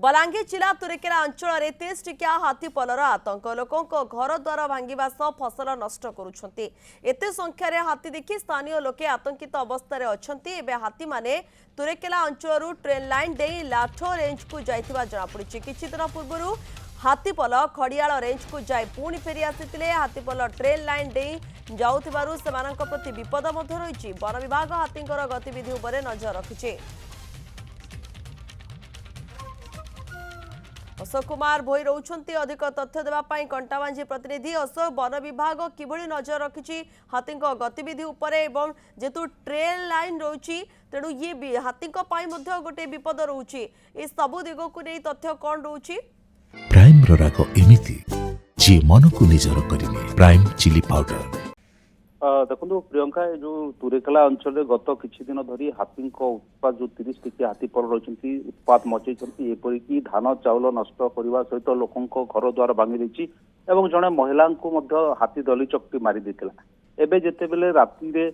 बलांगीर जिला तुरेकेला अंचल 30 टिकिया हाथीपलर आतंक लोकों घर द्वार भांगा सह फसल नष्ट करुछंती। एते संख्यार हाथी देखि स्थानीय लोके आतंकित अवस्था अच्छी। हाथी माने तुरेकेला अंचल ट्रेन लाइन दे लाठो रेंज को जाइथिबा जनापड़ी। किछि दिन पूर्व हाथीपल खड़ियाल रेंज को जाए पुणी फेरी आसी। हाथीपल ट्रेन लाइन दे जाउथिबारु सेमानक प्रति विपद मध्य रही। वन विभाग हाथींकर गतिविधि उपरे नजर रखिছে। अशोक कुमार भोई रोचंती अधिक तथ्य देवाई कंटाबांझी प्रतिनिधि। अशोक, वन विभाग किभली नजर रखिछि हाथी गतिविधि उपरे एवं जेतु ट्रेन लाइन रोची तेणु ये हाथी गोटे विपद रोची ए सबु दिग को नहीं तथ्य कौन रोची? प्राइम राग एमिति जी मन को निजर करिने प्राइम चिली पाउडर। देखो प्रियंका जो तुरेकेला अंचल गत किछि दिन धरी हाथी उत्पाद जो 30 टिकिया हाथी पर रही उत्पाद मचेई एपरिक धान चाउल नष्ट करने सहित लोकों घर द्वार भांगी देछि एवं जड़े महिला को हाथी दली चकटी मारी देथिला। एबे जेतेबेले राति रे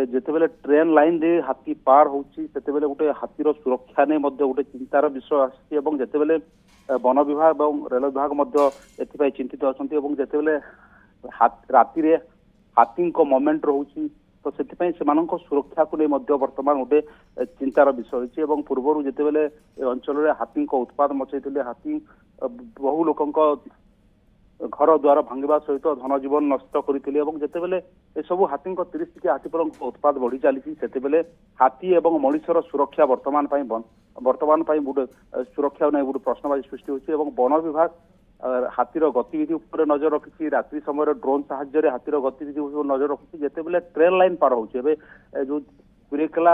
जेतेबेले ट्रेन लाइन दे हाथी पार होछि सेतेबेले गोटे हाथीर सुरक्षा ने गोटे चिंतार विषय आछि एवं जेतेबेले वन विभाग और रेल विभाग एथिपाई चिंतित अछंती एवं जेतेबेले राति रे हाथी मोमेंट रोची तो से सुरक्षा को नहीं वर्तमान गोटे चिंतार विषय होती। पूर्वर जितेबले अंचल हाथी उत्पाद मचेई हाथी बहु लोक घर द्वार भांगा सहित धन जीवन नष्ट करते जितेबले सब हाथी 30 टिकिया हाथीपल उत्पाद बढ़ी चली से हाथी एवं मनुष्यर सुरक्षा वर्तमान गोटे सुरक्षा नहीं गोटे प्रश्नवाची सृष्टि होती। वन विभाग हाथीर गतिविधि उपर नजर रखी रात्रि समय ड्रोन साहाय्य हाथीर गतिविधि नजर रखी जितेबले ट्रेन लाइन पार होची जो तुरेकेला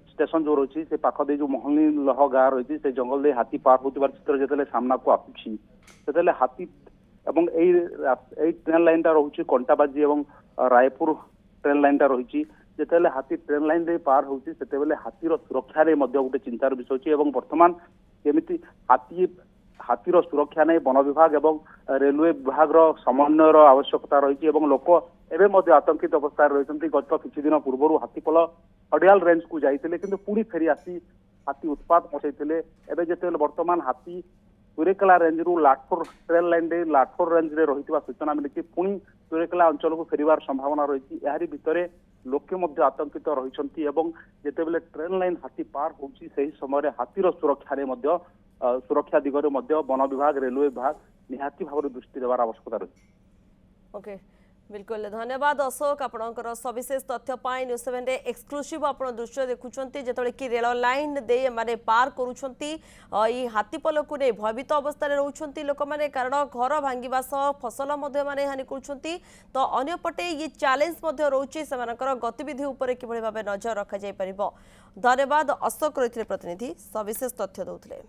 स्टेशन जो रही से पाख दे जो महली लह गाँ रही से जंगल दे हाथी पार होतिबार चित्र जितेबले सामना को आसुची सेतेबले हाथी एवं एई ट्रेन लाइन टा रही कंटाबाजी एवं रायपुर ट्रेन लाइन टा रही जितेबले हाथी ट्रेन लाइन दे पार होची सेतेबले हाथीर सुरक्षा रे मध्य गोटे चिंतार विषय अछि। एवं वर्तमान केमिति हाथीर सुरक्षा नहीं वन विभाग एवं रेलवे विभाग समन्वयर आवश्यकता रही लोक एवं आतंकित अवस्था रही। गत किछि दिन पूर्व हाथीपल खड़ियाल रेंज को जाइए कि पुणी फेरी आसी हाथी उत्पाद मचेई एवं जिते वर्तमान हाथी तुरेकेला रेंज रु लाठोर ट्रेन लाइन दे लाठोर रेंज रे रही सूचना मिली पुणी तुरेकेला अंचल को फेरिबार संभावना रही। यारी भितर लोके आतंकित रही जितेबले ट्रेन लाइन हाथी पार होची सही समय हाथीर सुरक्षा रे सुरक्षा दिगरे वन विभाग रेलवे विभाग निहाती भाव दृष्टि देवार आवश्यकता रही। ओके, बिल्कुल धन्यवाद अशोक आपणकर सविशेष तथ्य पाई। न्यूज 7 रे एक्सक्लूसिव आपण दृश्य देखुछंती जेतले कि रेल लाइन दे माने पार करूछंती ई हाथीपल को नै भयभीत अवस्था रे रहउछंती लोक माने कारण घर भांगिबा सह फसल मध्ये माने हानि करूछंती। तो अन्य पटे ये चैलेंज मध्ये रहउची सेमानकर गतिविधि उपरे किभଳି भाबे नजर रखा जाय परिबो। धन्यवाद अशोक रहितले प्रतिनिधि सविशेष तथ्य दउथले।